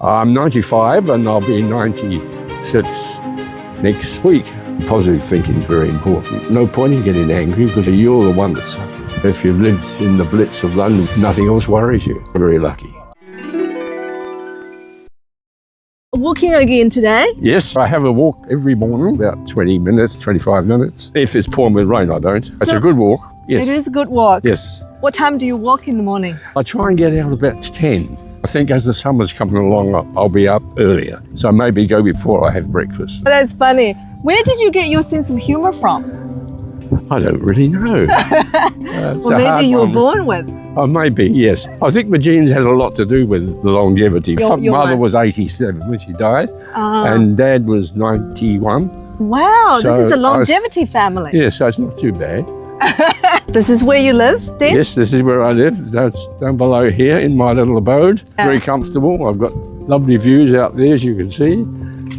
I'm 95 and I'll be 96 next week. Positive thinking is very important. No point in getting angry because you're the one that suffers. If you've lived in the blitz of London, nothing else worries you. You're very lucky. Walking again today? Yes, I have a walk every morning, about 20 minutes, 25 minutes. If it's pouring with rain, I don't. It's a good walk, yes. It is a good walk. Yes. What time do you walk in the morning? I try and get out about 10. I think as the summer's coming along, I'll be up earlier. So maybe go before I have breakfast. That's funny. Where did you get your sense of humor from? I don't really know. Well, maybe you were born with. Oh, maybe, yes. I think the genes had a lot to do with the longevity. Your Mother was 87 when she died, and Dad was 91. Wow, this is a longevity family. Yeah, so it's not too bad. This is where you live, then? Yes, this is where I live, down below here in my little abode. Very comfortable. I've got lovely views out there, as you can see.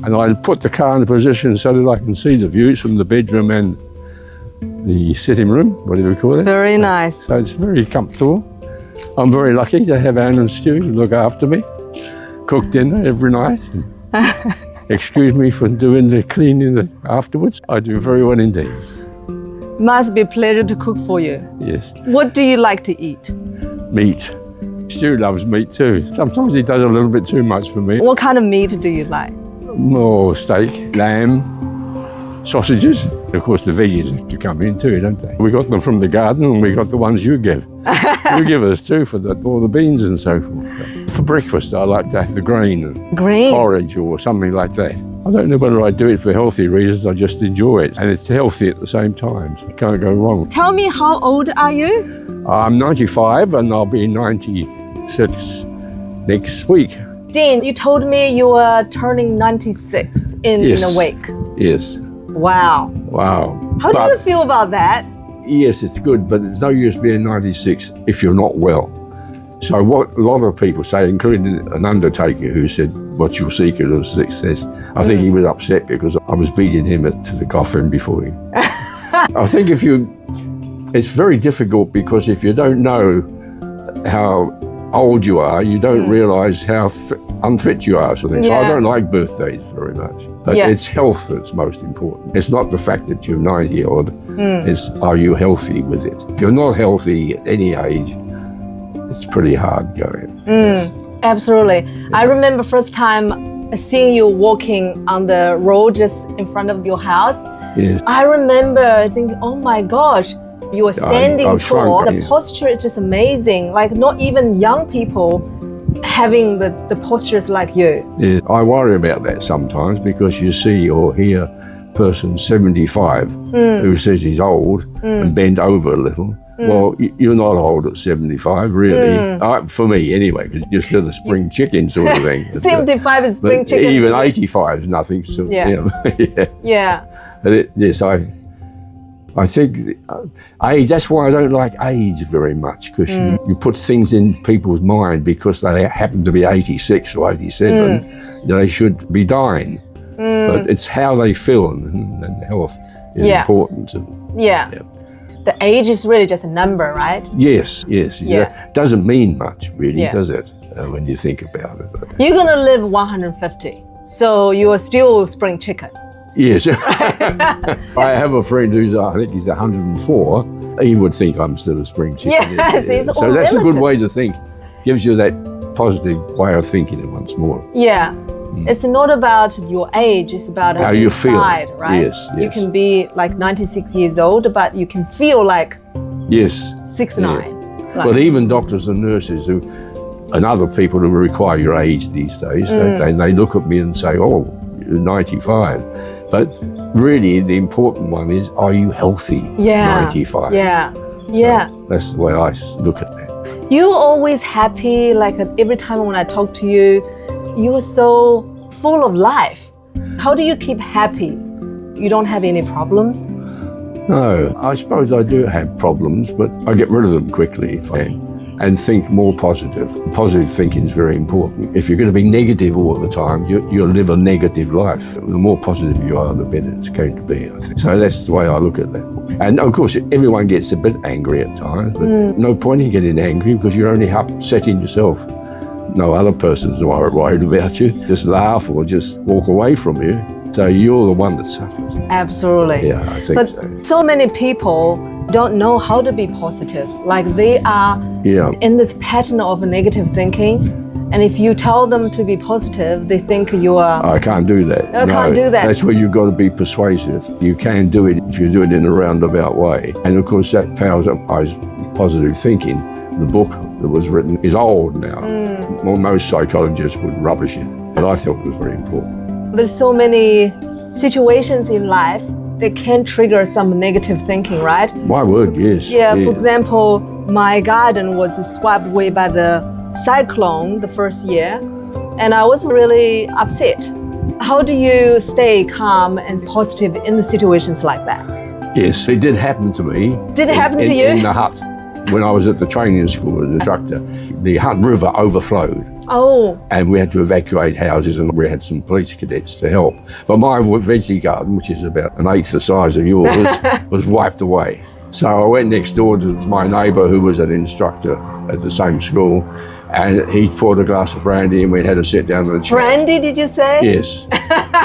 And I put the car in a position so that I can see the views from the bedroom and the sitting room, whatever we call it. Very nice. So it's very comfortable. I'm very lucky to have Anne and Stu to look after me. Cook dinner every night. Excuse me for doing the cleaning afterwards. I do very well indeed. Must be a pleasure to cook for you. Yes. What do you like to eat? Meat. Stu loves meat too. Sometimes he does a little bit too much for me. What kind of meat do you like? More steak, lamb, sausages. Of course, the veggies have to come in too, don't they? We got them from the garden and we got the ones you give. You give us too for all the beans and so forth. So for breakfast, I like to have the grain. Grain? Porridge or something like that. I don't know whether I do it for healthy reasons, I just enjoy it. And it's healthy at the same time, so it can't go wrong. Tell me, how old are you? I'm 95 and I'll be 96 next week. Dean, you told me you were turning 96 in a week. Yes. Wow. Wow. How do you feel about that? Yes, it's good, but it's no use being 96 if you're not well. So what a lot of people say, including an undertaker who said, "What's your secret of success?" I think he was upset because I was beating him to the coffin before him. I think it's very difficult because if you don't know how old you are, you don't realise how unfit you are. So I don't like birthdays very much. But it's health that's most important. It's not the fact that you're 90 odd, it's are you healthy with it. If you're not healthy at any age, it's pretty hard going. Yes. Absolutely. Yeah. I remember first time seeing you walking on the road just in front of your house. Yeah. I remember thinking, oh my gosh, you were standing tall. The posture is just amazing. Like not even young people having the postures like you. Yeah, I worry about that sometimes because you see or hear a person 75 who says he's old and bent over a little. Well, you're not old at 75, really. For me, anyway, because you're still a spring chicken sort of thing. 75 is spring chicken. Even 85 is nothing. So, Yeah. But yes, I think age, that's why I don't like age very much, because you put things in people's mind because they happen to be 86 or 87, they should be dying. But it's how they feel and health is important. Yeah. The age is really just a number, right? Yes. Doesn't mean much, really, does it, when you think about it? You're going to live 150, so you are still spring chicken. Yes. I have a friend who's, I think he's 104. He would think I'm still a spring chicken. Yes, it's all so that's relative. A good way to think. Gives you that positive way of thinking once more. Yeah. It's not about your age, it's about how you feel, right? Yes. You can be like 96 years old, but you can feel like 69. But even doctors and nurses and other people who require your age these days, they look at me and say, "Oh, you're 95." But really, the important one is, are you healthy? 95. So that's the way I look at that. You're always happy. Like every time when I talk to you, you're so full of life. How do you keep happy? You don't have any problems? No, I suppose I do have problems, but I get rid of them quickly if I can. And think more positive. Positive thinking is very important. If you're going to be negative all the time, you'll live a negative life. The more positive you are, the better it's going to be, I think. So that's the way I look at that. And of course, everyone gets a bit angry at times, but no point in getting angry because you're only upsetting yourself. no other person's worried about you. Just laugh or just walk away from you. So you're the one that suffers. Absolutely. Yeah, I think but so. So many people don't know how to be positive. Like they are in this pattern of negative thinking. And if you tell them to be positive, they think you are... I can't do that. I can't do that. That's where you've got to be persuasive. You can do it if you do it in a roundabout way. And of course that powers up positive thinking. The book that was written is old now. Well, most psychologists would rubbish it. But I thought it was very important. There's so many situations in life that can trigger some negative thinking, right? My word, yes. Yeah, for example, my garden was swept away by the cyclone the first year, and I was really upset. How do you stay calm and positive in the situations like that? Yes, it did happen to me. Did it happen to you? In the hut. When I was at the training school as an instructor, the Hunt River overflowed. Oh. And we had to evacuate houses, and we had some police cadets to help. But my veggie garden, which is about an eighth the size of yours, was wiped away. So I went next door to my neighbour, who was an instructor at the same school, and he poured a glass of brandy and we had to sit down in the chair. Brandy, did you say? Yes.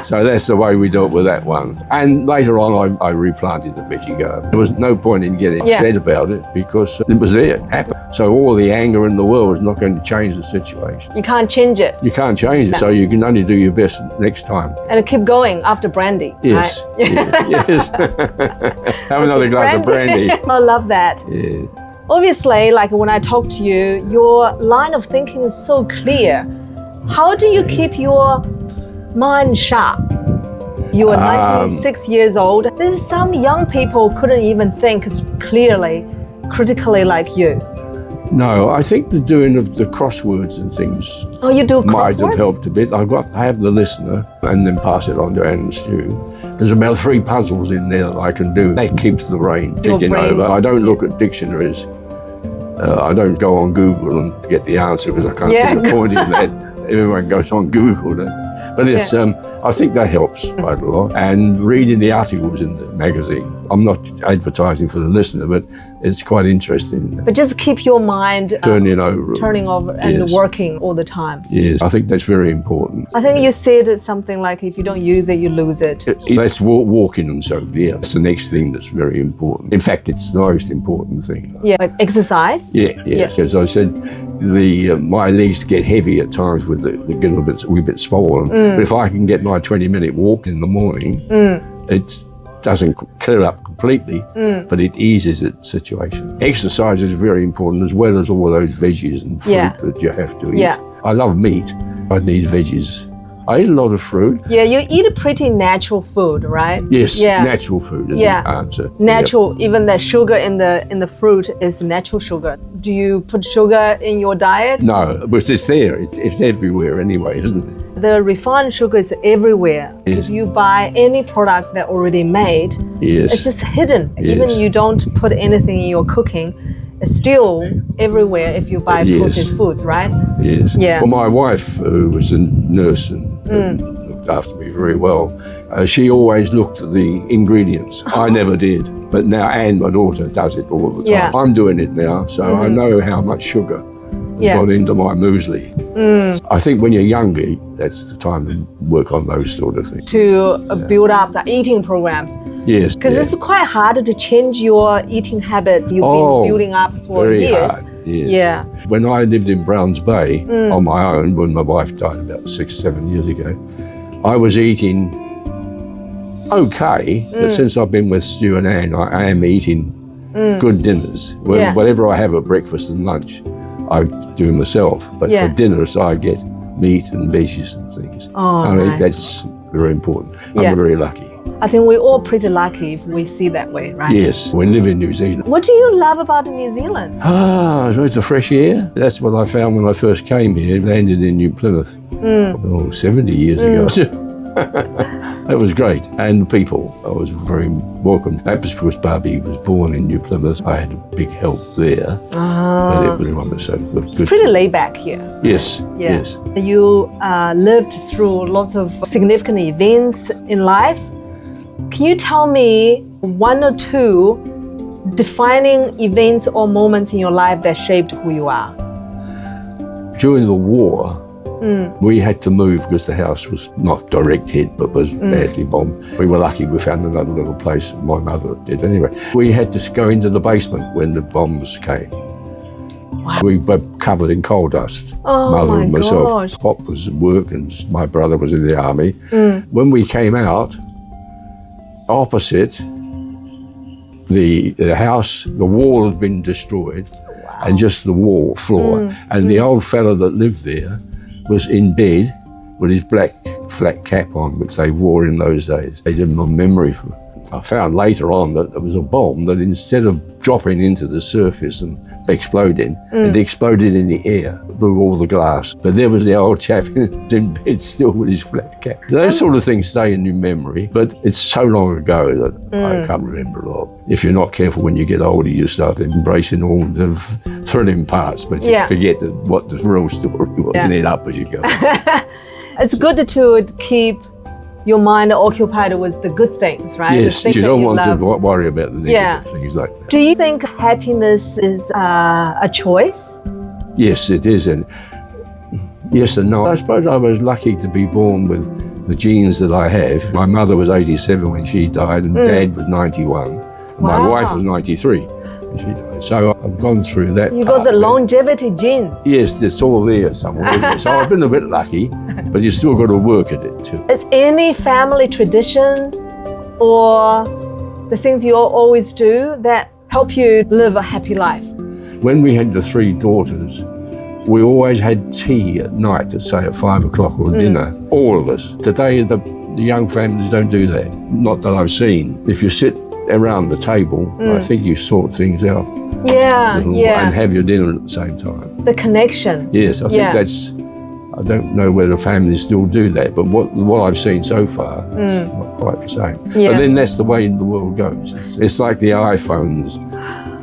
So that's the way we dealt with that one. And later on, I replanted the veggie garden. There was no point in getting upset about it because it was there, it happened. So all the anger in the world is not going to change the situation. You can't change it. You can't change it, so you can only do your best next time. And keep going after brandy. Yes. Right? Yes. Have another glass of brandy. I love that. Yeah. Obviously, like when I talk to you, your line of thinking is so clear. How do you keep your mind sharp? You are 96 years old. There's some young people couldn't even think clearly, critically like you. No, I think the doing of the crosswords and things you do might crosswords? have helped a bit. I have the listener and then pass it on to Anne and Stu. There's about 3 puzzles in there that I can do. That keeps the brain ticking over. I don't look at dictionaries. I don't go on Google and get the answer because I can't see the point in that. Everyone goes on Google then. But it's, I think that helps quite a lot. And reading the articles in the magazine. I'm not advertising for the listener, but it's quite interesting. But just keep your mind turning over and working all the time. Yes, I think that's very important. I think you said something like, if you don't use it, you lose it. That's walking and so forth. Yeah, that's the next thing that's very important. In fact, it's the most important thing. Yeah, like exercise? Yeah. As I said, my legs get heavy at times with they get a wee bit swollen. But if I can get my 20-minute walk in the morning, it doesn't clear up completely, but it eases the situation. Exercise is very important, as well as all those veggies and fruit that you have to eat. Yeah. I love meat. I need veggies. I eat a lot of fruit. Yeah, you eat a pretty natural food, right? Yes, natural food is the answer. Natural, even the sugar in the fruit is natural sugar. Do you put sugar in your diet? No, but it's there. It's everywhere anyway, isn't it? The refined sugar is everywhere. Yes. If you buy any products that are already made, it's just hidden. Yes. Even you don't put anything in your cooking, it's still everywhere if you buy processed foods, right? Yes. Yeah. Well, my wife, who was a nurse and looked after me very well, she always looked at the ingredients. I never did. But now Anne, my daughter, does it all the time. Yeah. I'm doing it now, so I know how much sugar has gone into my muesli. I think when you're younger, that's the time to work on those sort of things. To build up the eating programs. Yes. Because it's quite hard to change your eating habits you've been building up for very years. Hard. Yes. Yeah. When I lived in Browns Bay on my own, when my wife died about 6-7 years ago, I was eating okay, but since I've been with Stu and Anne, I am eating good dinners. Whatever I have at breakfast and lunch, I do myself. But for dinners, I get meat and veggies and things. I mean, that's very important. I'm very lucky. I think we're all pretty lucky if we see that way, right? Yes, we live in New Zealand. What do you love about New Zealand? It's the fresh air. That's what I found when I first came here. Landed in New Plymouth 70 years ago. It was great. And the people, I was very welcome. That was because Barbie was born in New Plymouth. I had a big help there. But everyone was so good. It's pretty laid back here. Yes, yes. You lived through lots of significant events in life. Can you tell me 1 or 2 defining events or moments in your life that shaped who you are? During the war, we had to move because the house was not direct hit, but was badly bombed. We were lucky we found another little place. My mother did anyway. We had to go into the basement when the bombs came. Wow. We were covered in coal dust, mother and myself. Gosh. Pop was at work and my brother was in the army. When we came out, opposite the house, the wall had been destroyed, and just the wall floor. And the old fellow that lived there was in bed with his black flat cap on, which they wore in those days. They did my memory. I found later on that there was a bomb that instead of dropping into the surface and exploding, it exploded in the air, blew all the glass. But there was the old chap in bed still with his flat cap. Those sort of things stay in your memory, but it's so long ago that I can't remember a lot. If you're not careful when you get older, you start embracing all the thrilling parts, but you forget what the real story was and it up as you go. It's good to keep your mind occupied with the good things, right? Yes, you don't want to worry about the negative things like that. Do you think happiness is a choice? Yes, it is. And yes and no. I suppose I was lucky to be born with the genes that I have. My mother was 87 when she died, and Dad was 91. And my wife was 93 when she died. So I've gone through that. You got the longevity genes. Yes, it's all there somewhere. Isn't it? So I've been a bit lucky, but you still got to work at it too. Is any family tradition or the things you always do that help you live a happy life? When we had the 3 daughters, we always had tea at night, let's say at 5 o'clock or dinner, all of us. Today, the young families don't do that, not that I've seen. If you sit around the table, I think you sort things out. And have your dinner at the same time. The connection. Yes, I think that's, I don't know whether families still do that, but what I've seen so far, it's not quite the same. But then that's the way the world goes. It's like the iPhones.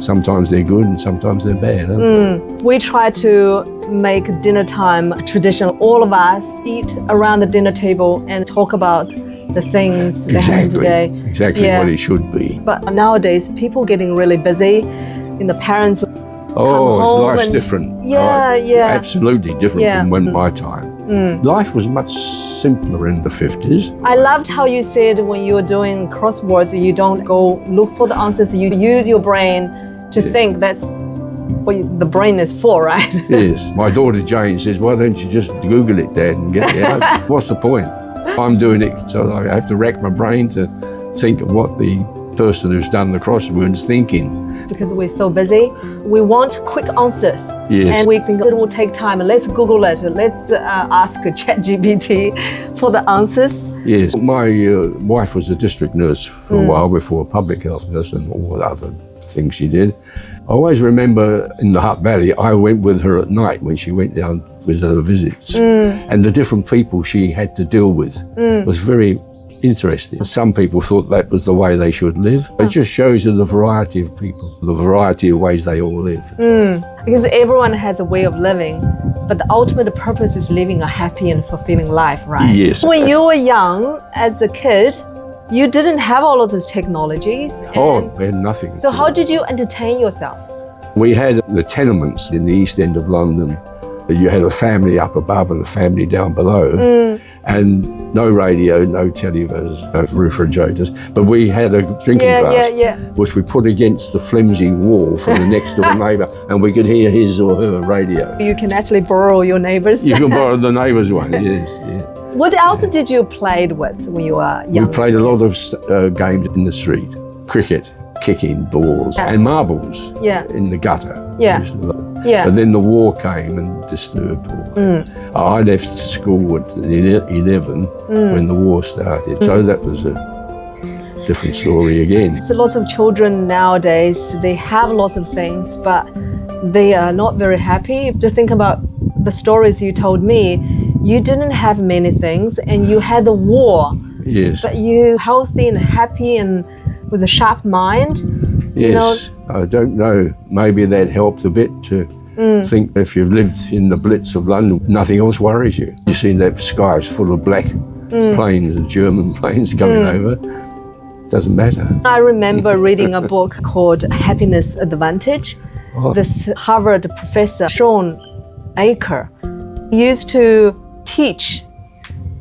Sometimes they're good and sometimes they're bad. We try to make dinner time a tradition. All of us eat around the dinner table and talk about the things that happen today. Exactly what it should be. But nowadays, people getting really busy. The parents life's different. Absolutely different from when my time. Life was much simpler in the 50s. I loved how you said when you were doing crosswords, you don't go look for the answers, you use your brain to think. That's what the brain is for, right? Yes. My daughter Jane says, why don't you just Google it, Dad, and get the answer? What's the point? I'm doing it, so I have to rack my brain to think of what the person who's done the crosswords thinking. Because we're so busy, we want quick answers. Yes. And we think it will take time. Let's Google it. Let's ask ChatGPT for the answers. Yes. My wife was a district nurse for a while before a public health nurse and all the other things she did. I always remember in the Hutt Valley, I went with her at night when she went down with her visits. And the different people she had to deal with was very interesting. Some people thought that was the way they should live. It just shows you the variety of people, the variety of ways they all live. Because everyone has a way of living, but the ultimate purpose is living a happy and fulfilling life, right? Yes. When you were young, as a kid, you didn't have all of the technologies. We had nothing. So how did you entertain yourself? We had the tenements in the East End of London. You had a family up above and a family down below. And no radio, no television, no refrigerators. But we had a drinking glass, which we put against the flimsy wall from the next door neighbour, and we could hear his or her radio. You can actually borrow your neighbours. You can borrow the neighbour's one, yes. What else did you play with when you were young? We played a lot of games in the street. Cricket, kicking balls, and marbles in the gutter. But then the war came and disturbed all. I left school at 11 when the war started, so that was a different story again. So lots of children nowadays, they have lots of things, but they are not very happy. Just think about the stories you told me. You didn't have many things and you had the war. Yes. But you healthy and happy and with a sharp mind. Yes, you know, I don't know. Maybe that helped a bit to think if you've lived in the blitz of London, nothing else worries you. You see that sky's full of black planes and German planes coming over. Doesn't matter. I remember reading a book called Happiness Advantage. This Harvard professor, Sean acre, used to teach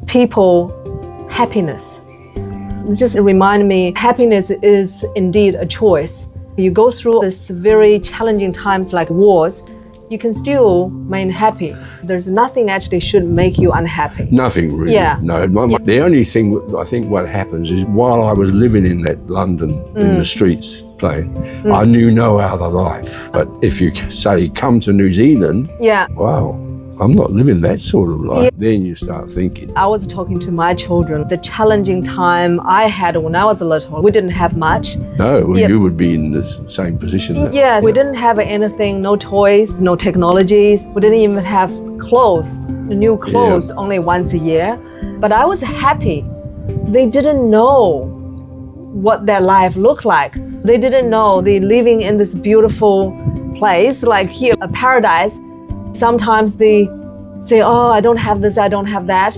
people happiness. It just reminded me, happiness is indeed a choice. You go through this very challenging times like wars, you can still remain happy. There's nothing actually should make you unhappy. Nothing really. Yeah. No. The only thing I think what happens is while I was living in that London, in the streets playing, I knew no other life. But if you say come to New Zealand, Yeah. wow, I'm not living that sort of life. Then you start thinking. I was talking to my children, the challenging time I had when I was little. We didn't have much. No, well, you would be in the same position. Yeah, we didn't have anything, no toys, no technologies. We didn't even have clothes, new clothes, only once a year. But I was happy. They didn't know what their life looked like. They didn't know they're living in this beautiful place, like here, a paradise. Sometimes they say, oh, I don't have this, I don't have that.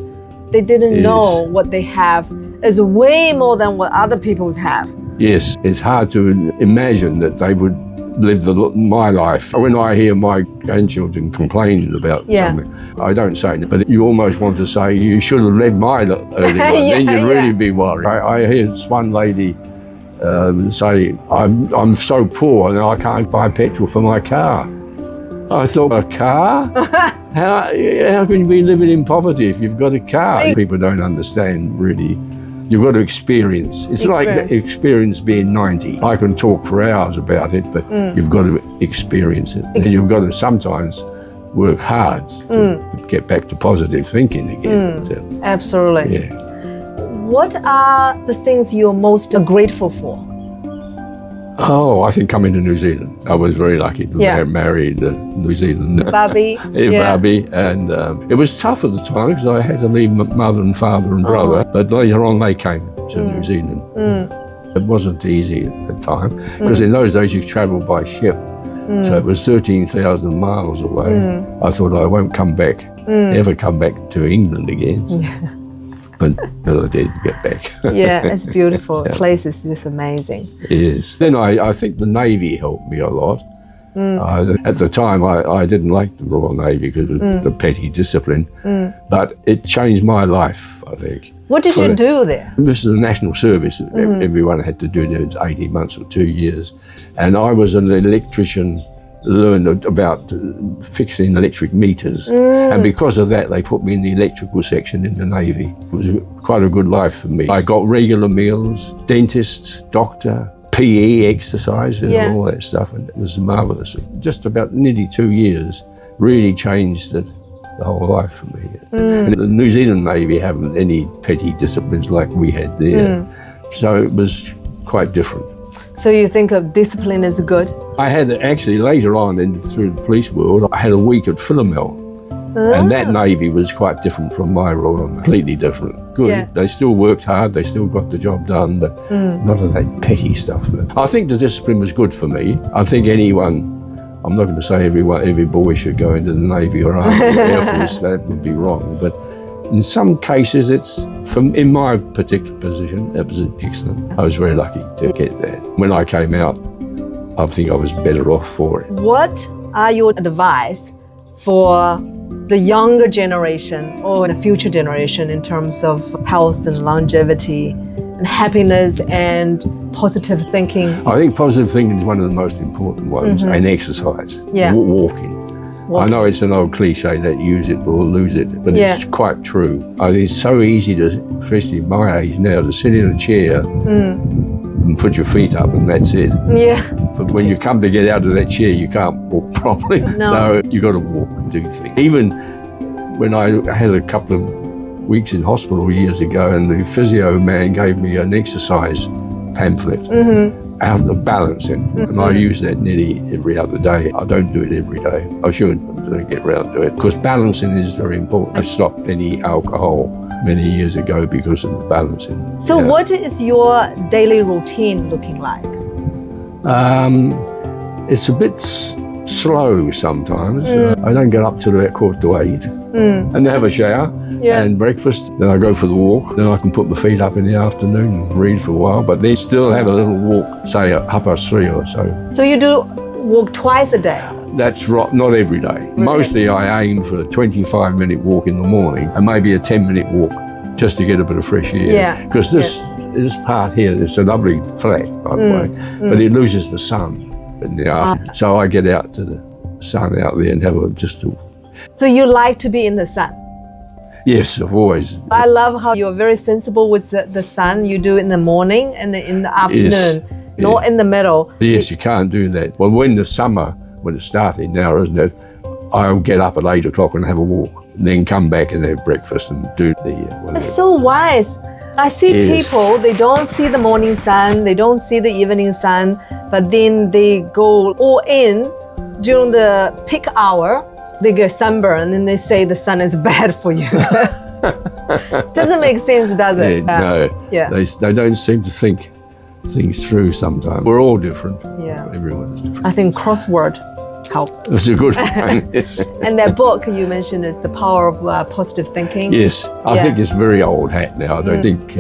They didn't know what they have is way more than what other people have. Yes, it's hard to imagine that they would live my life. When I hear my grandchildren complaining about something, I don't say it, but you almost want to say, you should have led mine earlier. Then you'd really be worried. I hear this one lady say, I'm so poor and I can't buy petrol for my car. I thought, a car? How can you be living in poverty if you've got a car? People don't understand, really. You've got to experience. It's like the experience being 90. I can talk for hours about it, but you've got to experience it. And you've got to sometimes work hard to get back to positive thinking again. So, absolutely. Yeah. What are the things you're most grateful for? Oh, I think coming to New Zealand. I was very lucky to marry a New Zealand. Barbie. Barbie. And it was tough at the time because I had to leave my mother and father and brother. But later on they came to New Zealand. It wasn't easy at the time because in those days you travelled by ship. So it was 13,000 miles away. I thought I won't come back, ever come back to England again. But I did get back. Yeah, it's beautiful. The place is just amazing. It is. Then I think the Navy helped me a lot. At the time, I didn't like the Royal Navy because of the petty discipline, but it changed my life, I think. What did you do there? This is a national service. Everyone had to do it. It was 18 months or 2 years. And I was an electrician, learned about fixing electric meters. And because of that, they put me in the electrical section in the Navy. It was quite a good life for me. I got regular meals, dentist, doctor, PE exercises, and all that stuff. And it was marvelous. Just about nearly 2 years really changed the whole life for me. And the New Zealand Navy haven't any petty disciplines like we had there. So it was quite different. So you think of discipline is good? I had actually later on through the police world, I had a week at Philomel. And that Navy was quite different from my Royal, completely different. Good. Yeah. They still worked hard, they still got the job done, but none of that petty stuff. I think the discipline was good for me. I think anyone, I'm not going to say every boy should go into the Navy or Army or Air Force, that would be wrong. But in some cases, in my particular position, that was excellent. I was very lucky to get that. When I came out, I think I was better off for it. What are your advice for the younger generation or the future generation in terms of health and longevity and happiness and positive thinking? I think positive thinking is one of the most important ones, and exercise, walking. I know it's an old cliche that use it or lose it, but it's quite true. I think it's so easy to, especially my age now, to sit in a chair and put your feet up and that's it. Yeah. But when you come to get out of that chair, you can't walk properly. No. So you got to walk and do things. Even when I had a couple of weeks in hospital years ago and the physio man gave me an exercise pamphlet, out of balancing, and I use that nearly every other day. I don't do it every day. I should get round to it because balancing is very important. I stopped any alcohol many years ago because of balancing. So what is your daily routine looking like? It's a bit slow sometimes. I don't get up till about 7:45 and have a shower and breakfast. Then I go for the walk. Then I can put my feet up in the afternoon and read for a while, but then still have a little walk, say at 3:30 or so. So you do walk twice a day? That's right, not every day. Mostly I aim for a 25-minute walk in the morning and maybe a 10-minute walk just to get a bit of fresh air. Yeah. Because this part here, it's a lovely flat, by the way, but it loses the sun in the afternoon. So I get out to the sun out there and have just a... So you like to be in the sun? Yes, I've always... I love how you're very sensible with the sun. You do it in the morning and in the afternoon, not in the middle. Yes, you can't do that. Well, when the summer, when it's starting now, isn't it? I'll get up at 8 o'clock and have a walk, and then come back and have breakfast and do the... It's so wise. I see people, they don't see the morning sun, they don't see the evening sun, but then they go all in during the peak hour. They get sunburned and they say the sun is bad for you. Doesn't make sense, does it? No. Yeah. They don't seem to think things through sometimes. We're all different. Yeah. Everyone's different. I think crossword help. That's a good one. And that book you mentioned is The Power of Positive Thinking. Yes, I think it's very old hat now. I don't think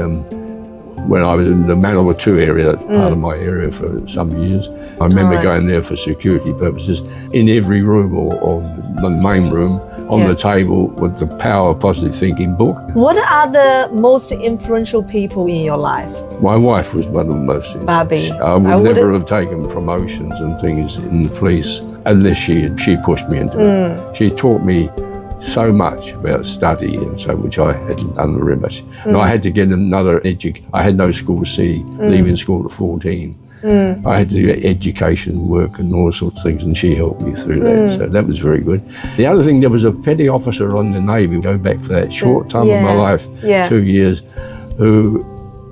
when I was in the Manawatu area, that's part of my area for some years, I remember going there for security purposes. In every room or the main room, on the table with the Power of Positive Thinking book. What are the most influential people in your life? My wife was one of the most. Barbie. I would never have taken promotions and things in the police unless she pushed me into it. She taught me so much about study and so, which I hadn't done very much. And I had to get another I had no school C, leaving school at 14. I had to do education work and all sorts of things, and she helped me through that. So that was very good. The other thing, there was a petty officer on the Navy, go back for that short time of my life, 2 years, who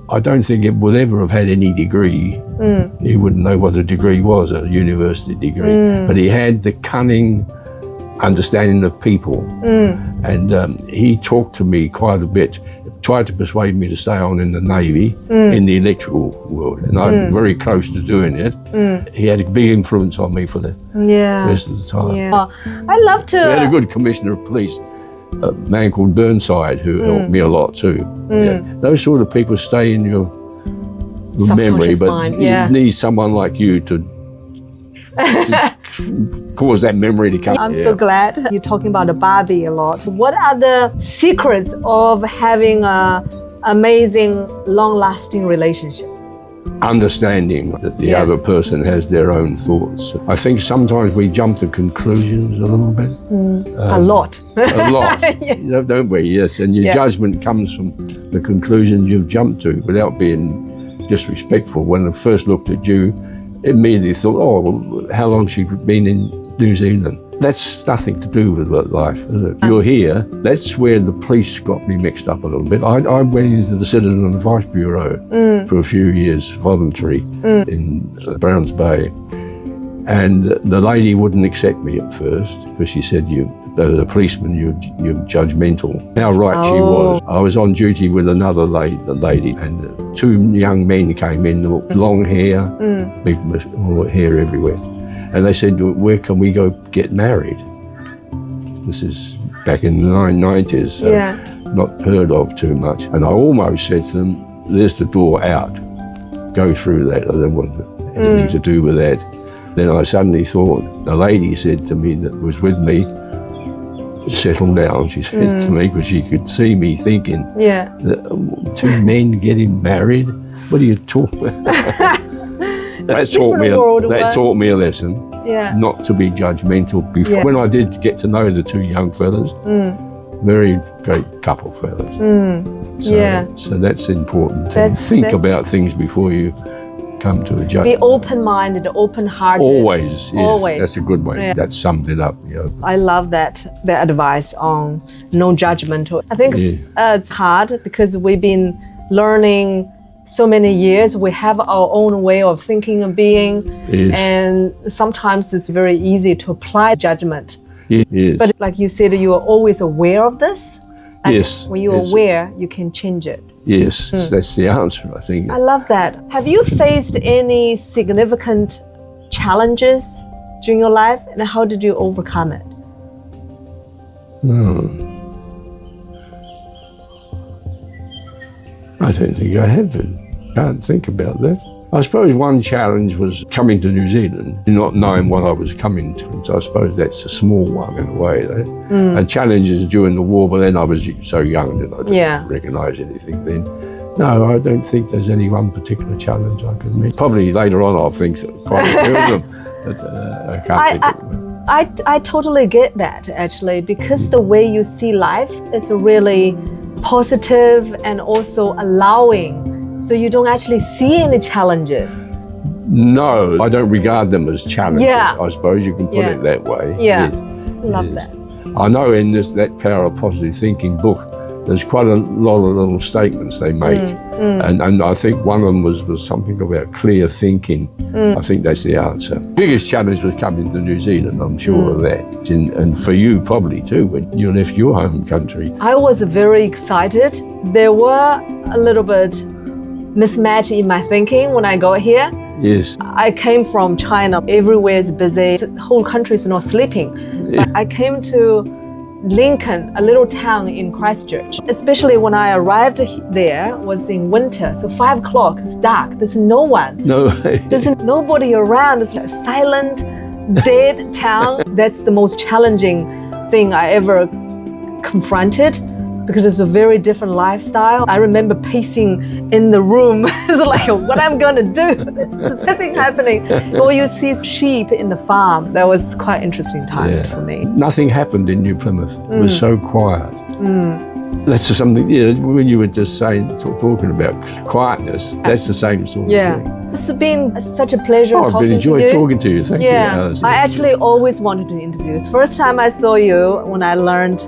I don't think it would ever have had any degree. He wouldn't know what a degree was, a university degree. But he had the cunning understanding of people. And he talked to me quite a bit, tried to persuade me to stay on in the Navy, in the electrical world. And I'm very close to doing it. He had a big influence on me for the rest of the time. I love to... We had a good commissioner of police, a man called Burnside, who helped me a lot too. Those sort of people stay in your memory, but mind, you need someone like you to cause that memory to come. I'm so glad you're talking about the Barbie a lot. What are the secrets of having an amazing, long-lasting relationship? Understanding that the other person has their own thoughts. I think sometimes we jump to conclusions a little bit. A lot. A lot, don't we? Yes, and your judgment comes from the conclusions you've jumped to without being disrespectful. When I first looked at you, immediately thought, oh, well, how long she's been in New Zealand. That's nothing to do with life, is it? You're here. That's where the police got me mixed up a little bit. I went into the Citizen Advice Bureau for a few years, voluntary, in Browns Bay. And the lady wouldn't accept me at first because she said, as a policeman, you're judgmental. How right she was. I was on duty with another lady, and two young men came in, long hair, big hair everywhere. And they said, where can we go get married? This is back in the 1990s, so not heard of too much. And I almost said to them, there's the door out. Go through that. I don't want anything to do with that. Then I suddenly thought, the lady said to me that was with me, settle down, she said to me, because she could see me thinking, two men getting married? What are you talking about? That taught me a lesson, not to be judgmental before. When I did get to know the two young fellas, very great couple fellas. So that's important, to think about things before you come to a judgment. Be open-minded, open-hearted. Always, yes. Always. That's a good way. That summed it up. I love the advice on no judgment. I think it's hard because we've been learning so many years. We have our own way of thinking and being, and sometimes it's very easy to apply judgment. Yes. But like you said, you are always aware of this. And yes. when you're aware, you can change it. Yes, that's the answer, I think. I love that. Have you faced any significant challenges during your life, and how did you overcome it? I don't think I have been. Can't think about that. I suppose one challenge was coming to New Zealand, not knowing what I was coming to. So I suppose that's a small one in a way. And challenges during the war, but then I was so young that I didn't recognise anything then. No, I don't think there's any one particular challenge I can meet. Probably later on I'll think quite a few of them, but I can't think of them. I totally get that, actually, because the way you see life, it's really positive and also allowing. So you don't actually see any challenges. No, I don't regard them as challenges. Yeah. I suppose you can put it that way. Yeah, Yes. love Yes. that. I know in that Power of Positive Thinking book, there's quite a lot of little statements they make. And I think one of them was something about clear thinking. I think that's the answer. Biggest challenge was coming to New Zealand, I'm sure of that. And for you probably too, when you left your home country. I was very excited. There were a little bit mismatch in my thinking when I got here. Yes. I came from China. Everywhere is busy. The whole country is not sleeping. But I came to Lincoln, a little town in Christchurch. Especially when I arrived there, was in winter. So 5 o'clock, it's dark. There's no one. No way. There's nobody around. It's like a silent, dead town. That's the most challenging thing I ever confronted, because it's a very different lifestyle. I remember pacing in the room. It's like, what I'm gonna do? There's nothing happening. Or you see sheep in the farm. That was quite interesting time for me. Nothing happened in New Plymouth. It was so quiet. That's just something, when you were just talking about quietness, that's the same sort of thing. It's been such a pleasure I've talking been enjoying to you. talking to you. Thank you. I actually always wanted to interview you. The first time I saw you, when I learned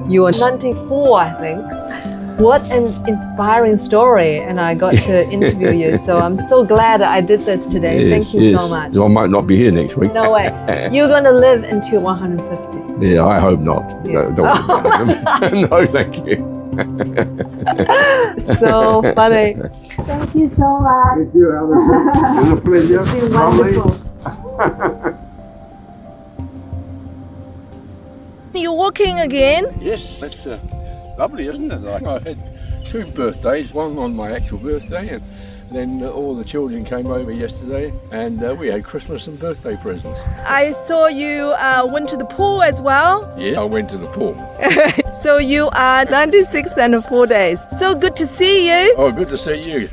you were 94, I think. What an inspiring story, and I got to interview you. So I'm so glad I did this today. Thank you so much. I might not be here next week. No way. You're going to live until 150. Yeah, I hope not. Yeah. No, no, thank you. So funny. Thank you so much. Thank you, Alice. It was a pleasure. It's been wonderful. You're walking again? Yes, that's lovely, isn't it? I had 2 birthdays, one on my actual birthday, and then all the children came over yesterday, and we had Christmas and birthday presents. I saw you went to the pool as well. Yeah, I went to the pool. So you are 96 and 4 days. So good to see you. Oh, good to see you.